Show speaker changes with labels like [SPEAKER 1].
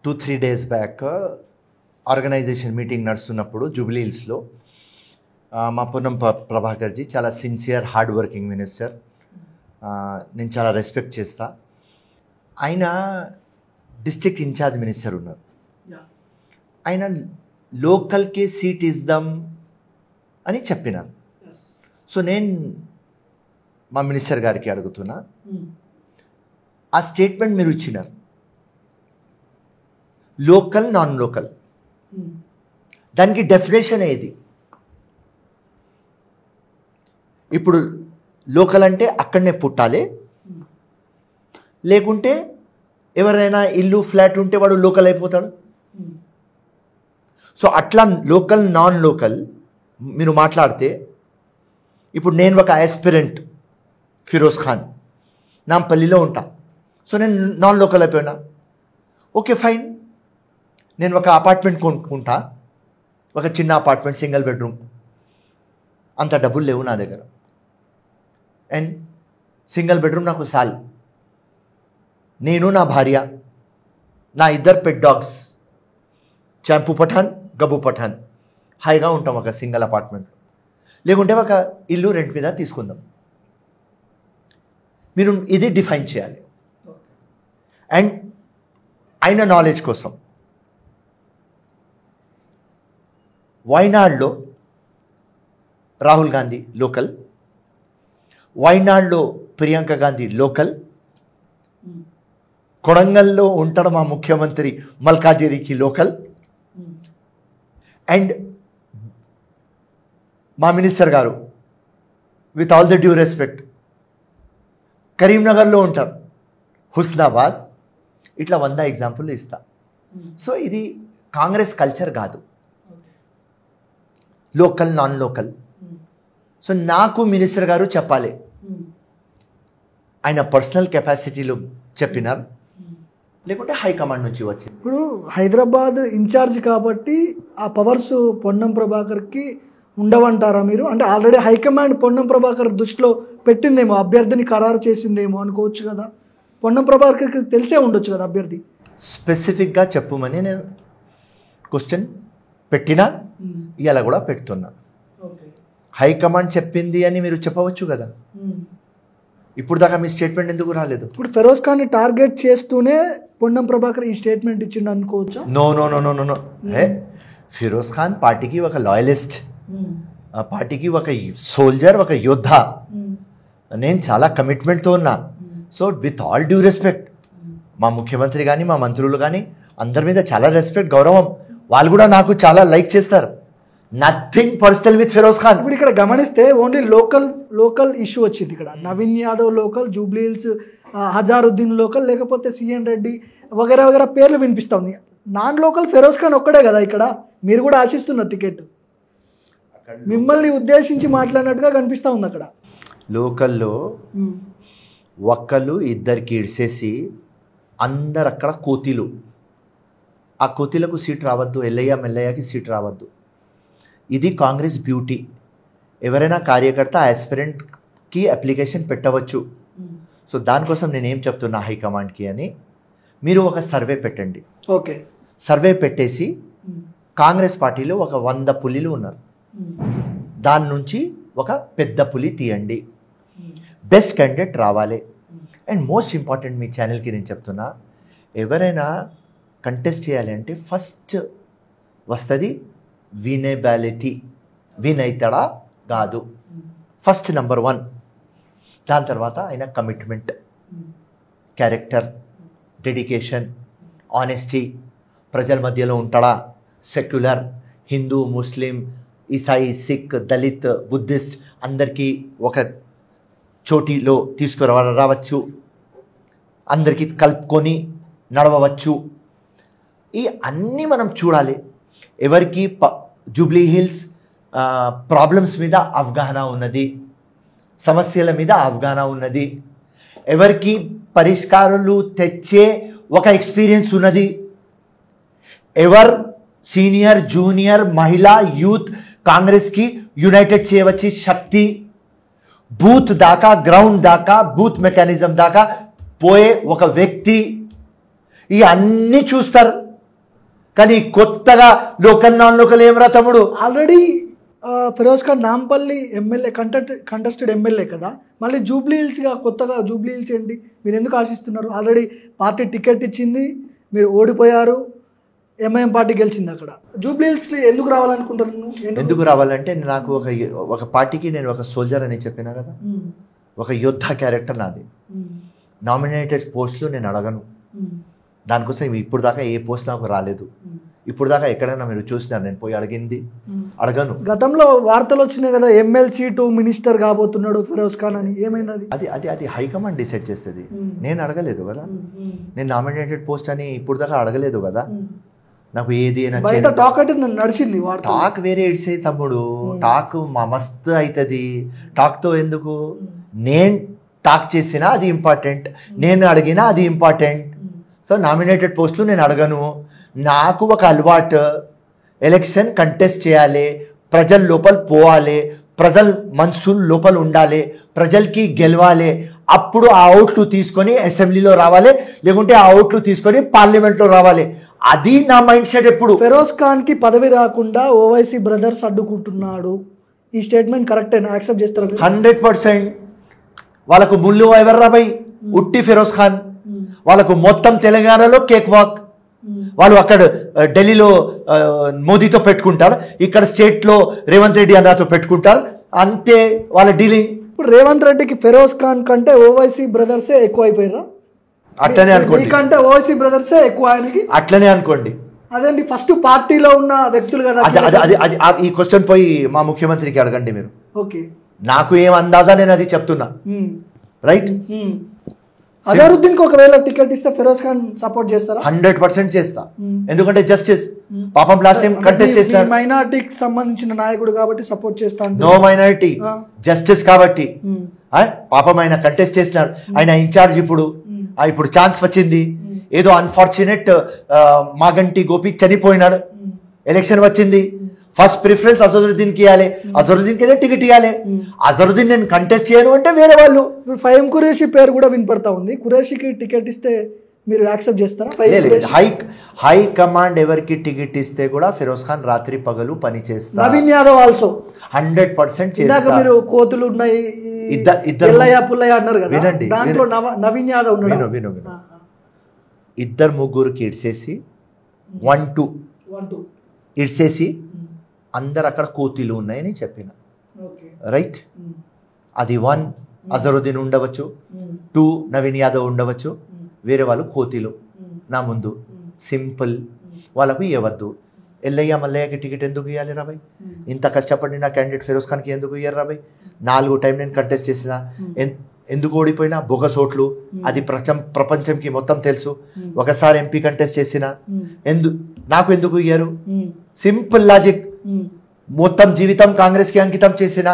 [SPEAKER 1] 2-3 days back organisation meeting నడుస్తున్నప్పుడు Jubilee హిల్స్లో మా పొన్నం ప్రభాకర్జీ చాలా సిన్సియర్ హార్డ్ వర్కింగ్ మినిస్టర్, నేను చాలా రెస్పెక్ట్ చేస్తా. ఆయన డిస్ట్రిక్ట్ ఇన్ఛార్జ్ మినిస్టర్ ఉన్నారు. ఆయన లోకల్కి సీట్ ఇద్దాం అని చెప్పినారు. సో నేను మా మినిస్టర్ గారికి అడుగుతున్నా, ఆ స్టేట్మెంట్ మీరు ఇచ్చినారు, లోకల్ నాన్ లోకల్, దానికి డెఫినేషన్ ఏది? ఇప్పుడు లోకల్ అంటే అక్కడనే పుట్టాలి, లేకుంటే ఎవరైనా ఇల్లు ఫ్లాట్ ఉంటే వాడు లోకల్ అయిపోతాడు. సో అట్లా లోకల్ నాన్ లోకల్ మీరు మాట్లాడితే, ఇప్పుడు నేను ఒక ఆస్పిరెంట్ ఫిరోజ్ ఖాన్, నాంపల్లిలో ఉంటా, సో నేను నాన్ లోకల్ అయిపోయినా, ఓకే ఫైన్. నేను ఒక అపార్ట్మెంట్ కొనుక్కుంటా, ఒక చిన్న అపార్ట్మెంట్ సింగిల్ బెడ్రూమ్, అంత డబ్బులు లేవు నా దగ్గర, అండ్ సింగిల్ బెడ్రూమ్ నాకు సాల్, నేను నా భార్య, నా 2 పెట్ డాగ్స్, చాంపూ పఠాన్ గబ్బు పఠాన్, హాయిగా ఉంటాం ఒక సింగిల్ అపార్ట్మెంట్. లేకుంటే ఒక ఇల్లు రెంట్ మీద తీసుకుందాం. మీరు ఇది డిఫైన్ చేయాలి. అండ్ ఆయన నాలెడ్జ్ కోసం, వైనాడ్లో రాహుల్ గాంధీ లోకల్, వైనాడ్లో ప్రియాంక గాంధీ లోకల్, కొడంగల్లో ఉంటాడు మా ముఖ్యమంత్రి మల్కాజిరికి లోకల్, అండ్ మా మినిస్టర్ గారు with all the due respect కరీంనగర్లో ఉంటారు, హుస్నాబాద్. ఇట్లా 100 ఎగ్జాంపుల్ ఇస్తా. సో ఇది కాంగ్రెస్ కల్చర్ కాదు, లోకల్ నాన్ లోకల్. సో నాకు మినిస్టర్ గారు చెప్పాలి, ఆయన పర్సనల్ కెపాసిటీలో చెప్పినారు, లేకుంటే హైకమాండ్ నుంచి వచ్చింది.
[SPEAKER 2] ఇప్పుడు హైదరాబాద్ ఇన్ఛార్జ్ కాబట్టి ఆ పవర్స్ పొన్నం ప్రభాకర్కి ఉండవంటారా మీరు? అంటే ఆల్రెడీ హైకమాండ్ పొన్నం ప్రభాకర్ దృష్టిలో పెట్టిందేమో, అభ్యర్థిని ఖరారు చేసిందేమో అనుకోవచ్చు కదా. పొన్నం ప్రభాకర్కి తెలిసే ఉండొచ్చు కదా అభ్యర్థి.
[SPEAKER 1] స్పెసిఫిక్గా చెప్పమని నేను క్వశ్చన్ పెట్టినా, ఇలా కూడా పెడుతున్నా. హైకమాండ్ చెప్పింది అని మీరు చెప్పవచ్చు కదా. ఇప్పుడు దాకా మీ స్టేట్మెంట్ ఎందుకు రాలేదు?
[SPEAKER 2] ఇప్పుడు ఫిరోజ్ ఖాన్ని టార్గెట్ చేస్తూనే పొన్నం ప్రభాకర్ ఈ స్టేట్మెంట్ ఇచ్చిండు అనుకోవచ్చు.
[SPEAKER 1] No no no no no no Firoz Khan పార్టీకి ఒక లాయలిస్ట్, పార్టీకి ఒక సోల్జర్, ఒక యోద్ధ. నేను చాలా కమిట్మెంట్తో ఉన్నా. So with all due respect, మా ముఖ్యమంత్రి కానీ మా మంత్రులు కానీ అందరి మీద చాలా రెస్పెక్ట్, గౌరవం. వాళ్ళు కూడా నాకు చాలా లైక్ చేస్తారు. Nothing personal with Firoz Khan.
[SPEAKER 2] ఇప్పుడు ఇక్కడ గమనిస్తే ఓన్లీ లోకల్ ఇష్యూ వచ్చింది. ఇక్కడ నవీన్ యాదవ్ లోకల్, జూబ్లీ హిల్స్ హజారుద్దీన్ లోకల్, లేకపోతే సిఎన్ రెడ్డి వగేరా వగేరా పేర్లు వినిపిస్తా ఉంది. నాన్ లోకల్ ఫిరోజ్ ఖాన్ ఒక్కడే కదా ఇక్కడ. మీరు కూడా ఆశిస్తున్నారు టికెట్, మిమ్మల్ని ఉద్దేశించి మాట్లాడినట్టుగా కనిపిస్తూ ఉంది అక్కడ.
[SPEAKER 1] లోకల్లో ఒక్కళ్ళు ఇద్దరికి ఇడిసేసి అందరు అక్కడ కోతిలు. ఆ కోతిలకు సీట్ రావద్దు, ఎల్లయ్య మెల్లయ్యకి సీట్ రావద్దు. ఇది కాంగ్రెస్ బ్యూటీ. ఎవరైనా కార్యకర్త ఆస్పిరెంట్కి అప్లికేషన్ పెట్టవచ్చు. సో దానికోసం నేనేం చెప్తున్నా హైకమాండ్కి అని, మీరు ఒక సర్వే పెట్టండి.
[SPEAKER 2] ఓకే,
[SPEAKER 1] సర్వే పెట్టేసి కాంగ్రెస్ పార్టీలో ఒక 100 పులిలు ఉన్నారు, దాని నుంచి ఒక పెద్ద పులి తీయండి. బెస్ట్ క్యాండిడేట్ రావాలి. అండ్ మోస్ట్ ఇంపార్టెంట్ మీ ఛానల్కి నేను చెప్తున్నా, ఎవరైనా కంటెస్ట్ చేయాలి అంటే ఫస్ట్ వస్తుంది వినేబిలిటీ. విన్ అవుతాడా కాదు, ఫస్ట్ నెంబర్ 1. దాని తర్వాత ఆయన కమిట్మెంట్, క్యారెక్టర్, డెడికేషన్, ఆనెస్టీ, ప్రజల మధ్యలో ఉంటాడా, సెక్యులర్, హిందూ, ముస్లిం, ఈసాయి, సిక్, దళిత్, బుద్ధిస్ట్ అందరికీ ఒక చోటిలో తీసుకురావచ్చు, అందరికీ కలుపుకొని నడవవచ్చు. ఈ అన్నీ మనం చూడాలి. ఎవరికి జూబ్లీ హిల్స్ ప్రాబ్లమ్స్ మీద అవగాహన ఉన్నది, సమస్యల మీద అవగాహన ఉన్నది, ఎవరికి పరిష్కారాలు తెచ్చే ఒక ఎక్స్పీరియన్స్ ఉన్నది, ఎవరు సీనియర్, జూనియర్, మహిళా, యూత్ కాంగ్రెస్కి యునైటెడ్ చేయవచ్చి శక్తి, బూత్ దాకా, గ్రౌండ్ దాకా, బూత్ మెకానిజం దాకా పోయే ఒక వ్యక్తి, ఈ అన్నీ చూస్తారు. కానీ కొత్తగా లోకల్ నాన్ లోకల్ ఏమరా తమ్ముడు?
[SPEAKER 2] Already Firoz Khan Nampally MLA contested MLA కదా, మళ్ళీ జూబ్లీ హిల్స్గా కొత్తగా జూబ్లీ హిల్స్ ఏంటి? మీరు ఎందుకు ఆశిస్తున్నారు? ఆల్రెడీ పార్టీ టికెట్ ఇచ్చింది, మీరు ఓడిపోయారు, ఎంఐఎం పార్టీ గెలిచింది. అక్కడ జూబ్లీ హిల్స్ ఎందుకు రావాలనుకుంటున్నాను?
[SPEAKER 1] ఎందుకు రావాలంటే నాకు ఒక పార్టీకి నేను ఒక సోల్జర్ అని చెప్పినా కదా, ఒక యోద్ధ క్యారెక్టర్ నాది. నామినేటెడ్ పోస్టులు నేను అడగను, దానికోసం ఇప్పుడు దాకా ఏ పోస్ట్ నాకు రాలేదు. ఇప్పుడు దాకా ఎక్కడైనా మీరు చూసినారు నేను పోయి అడగను.
[SPEAKER 2] గతంలో వార్తలు వచ్చినాయి కదా, ఎమ్మెల్సీ టు మినిస్టర్ కాబోతున్నాడు ఫిరోజ్ ఖాన్ అని, ఏమైంది?
[SPEAKER 1] అది హైకమాండ్ డిసైడ్ చేస్తుంది, నేను అడగలేదు కదా. నేను నామినేటెడ్ పోస్ట్ అని ఇప్పుడు దాకా అడగలేదు కదా. నాకు ఏది
[SPEAKER 2] టాక్ అయితే నడిచింది,
[SPEAKER 1] టాక్ వేరే ఇడిసే తమ్ముడు, టాక్ మస్తు అవుతుంది. టాక్తో ఎందుకు? నేను టాక్ చేసినా అది ఇంపార్టెంట్, నేను అడిగినా అది ఇంపార్టెంట్. సో నామినేటెడ్ పోస్టులు నేను అడగను. నాకు ఒక అలవాటు, ఎలక్షన్ కంటెస్ట్ చేయాలి, ప్రజల లోపల పోవాలి, ప్రజల మనసులు లోపల ఉండాలి, ప్రజలకి గెలవాలి. అప్పుడు ఆ ఓట్లు తీసుకొని అసెంబ్లీలో రావాలి, లేకుంటే ఆ ఓట్లు తీసుకొని పార్లమెంట్లో రావాలి. అది నా మైండ్ సెట్. ఎప్పుడు
[SPEAKER 2] ఫిరోజ్ ఖాన్కి పదవి రాకుండా ఓవైసీ బ్రదర్స్ అడ్డుకుంటున్నాడు, ఈ స్టేట్మెంట్ కరెక్టేనా? యాక్సెప్ట్ చేస్తారు?
[SPEAKER 1] 100%. వాళ్ళకు ముళ్ళు ఎవర్రా బై? ఉట్టి ఫిరోజ్ ఖాన్. వాళ్ళకు మొత్తం తెలంగాణలో కేక్ వాక్. వాళ్ళు అక్కడ ఢిల్లీలో మోదీతో పెట్టుకుంటారు, ఇక్కడ స్టేట్లో రేవంత్ రెడ్డి అన్నతో పెట్టుకుంటారు, అంతే వాళ్ళ డీలింగ్.
[SPEAKER 2] ఇప్పుడు రేవంత్ రెడ్డికి ఫిరోజ్ ఖాన్ కంటే ఓవైసీ బ్రదర్సే ఎక్కువ అయిపోయారా?
[SPEAKER 1] అట్లనే అనుకోండి.
[SPEAKER 2] కంటే ఓవైసీ బ్రదర్సే ఎక్కువ ఆయనకి,
[SPEAKER 1] అట్లనే అనుకోండి.
[SPEAKER 2] అదేంటి, ఫస్ట్ పార్టీలో ఉన్న వ్యక్తులు కదా.
[SPEAKER 1] ఈ క్వశ్చన్ పోయి మా ముఖ్యమంత్రికి అడగండి మీరు.
[SPEAKER 2] ఓకే,
[SPEAKER 1] నాకు ఏం అందాజా, నేను అది చెప్తున్నా. రైట్.
[SPEAKER 2] అజారుద్దీన్ కి ఒకవేళ టికెట్ ఇస్తే ఫిరోజ్ ఖాన్ సపోర్ట్ చేస్తారా?
[SPEAKER 1] 100% చేస్తా. ఎందుకంటే జస్టిస్. పాపం లాస్ట్ టైం కంటెస్ట్ చేస్తారు,
[SPEAKER 2] మైనారిటీకి సంబంధించిన నాయకుడు కాబట్టి సపోర్ట్ చేస్తాను.
[SPEAKER 1] నో మైనారిటీ, జస్టిస్ కాబట్టి. పాపం ఆయన కంటెస్ట్ చేసినాడు, ఆయన ఇన్ఛార్జ్. ఇప్పుడు ఛాన్స్ వచ్చింది. ఏదో అన్ఫార్చునేట్ మాగంటి గోపి చనిపోయినాడు, ఎలక్షన్ వచ్చింది, ఫస్ట్ ప్రిఫరెన్స్ అజరుద్దీన్కి ఇవ్వాలి, అజరుద్దీన్కి టికెట్ ఇవ్వాలి. అజరుద్దీన్ నేను కంటెస్ట్ చేయను అంటే వేరే వాళ్ళు.
[SPEAKER 2] ఇప్పుడు ఫహీం ఖురేషీ పేరు కూడా వినపడతా ఉంది, ఖురేషీకి టికెట్ ఇస్తే మీరు యాక్సెప్ట్ చేస్తారా?
[SPEAKER 1] హై కమాండ్ ఎవరికి టికెట్ ఇస్తే కూడా ఫిరోజ్ ఖాన్ రాత్రి పగలు పని చేస్తారు.
[SPEAKER 2] నవీన్ యాదవ్ ఆల్సో
[SPEAKER 1] 100% చేస్తారు.
[SPEAKER 2] మీరు కోతులు ఉన్నాయి, పుల్లయ్య అన్నారు కదా,
[SPEAKER 1] వినండి,
[SPEAKER 2] దాంట్లో నవీన్ యాదవ్ ఉన్నాడు.
[SPEAKER 1] విను. ఇద్దరు ముగ్గురికి ఇడ్సేసి 1-2 ఇడ్సేసి అందరు అక్కడ కోతిలు ఉన్నాయని చెప్పిన. రైట్. అది 1 అజరుద్దీన్ ఉండవచ్చు, 2 నవీన్ యాదవ్ ఉండవచ్చు, వేరే వాళ్ళు కోతిలు నా ముందు. సింపుల్. వాళ్ళకు ఇవ్వద్దు. ఎల్లయ్య మల్లయ్యకి టికెట్ ఎందుకు ఇవ్వాలి రాబాయ్? ఇంత కష్టపడి నా క్యాండిడేట్ ఫిరోజ్ ఖాన్కి ఎందుకు ఇయ్యారు రాబాయ్? 4 టైం నేను కంటెస్ట్ చేసిన, ఎందుకు ఓడిపోయినా బొగస్ ఓట్లు, అది ప్రపంచంకి మొత్తం తెలుసు. ఒకసారి ఎంపీ కంటెస్ట్ చేసిన, నాకు ఎందుకు ఇయ్యారు? Simple logic. మొత్తం జీవితం కాంగ్రెస్కి అంకితం చేసిన